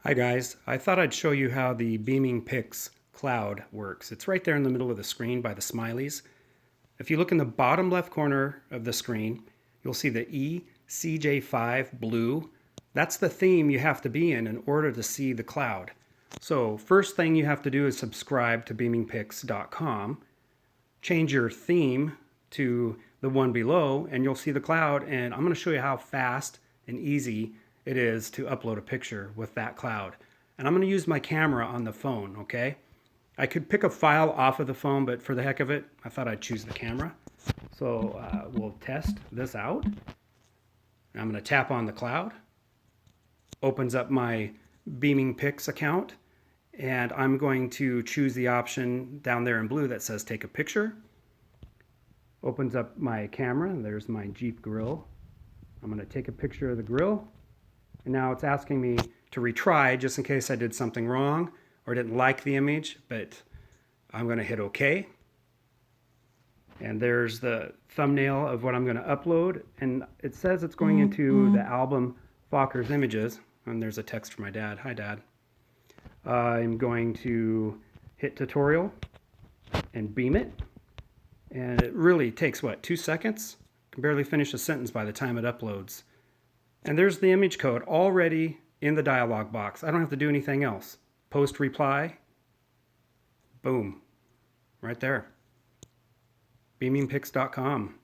Hi guys, I thought I'd show you how the Beaming Pix cloud works. It's right there in the middle of the screen by the smileys. If you look in the bottom left corner of the screen, you'll see the ECJ5 blue. That's the theme you have to be in order to see the cloud. So first thing you have to do is subscribe to beamingpix.com, change your theme to the one below, and you'll see the cloud. And I'm going to show you how fast and easy it is to upload a picture with that cloud. And I'm going to use my camera on the phone, okay? I could pick a file off of the phone, but for the heck of it, I thought I'd choose the camera. So we'll test this out. I'm going to tap on the cloud. Opens up my Beaming Pix account. And I'm going to choose the option down there in blue that says take a picture. Opens up my camera. There's my Jeep grill. I'm going to take a picture of the grill. And now it's asking me to retry just in case I did something wrong or didn't like the image, but I'm going to hit OK. And there's the thumbnail of what I'm going to upload. And it says it's going into the album Fokker's Images. And there's a text from my dad. Hi, Dad. I'm going to hit tutorial and beam it. And it really takes, what, 2 seconds? I can barely finish a sentence by the time it uploads. And there's the image code already in the dialog box. I don't have to do anything else. Post reply. Boom. Right there. Beamingpix.com.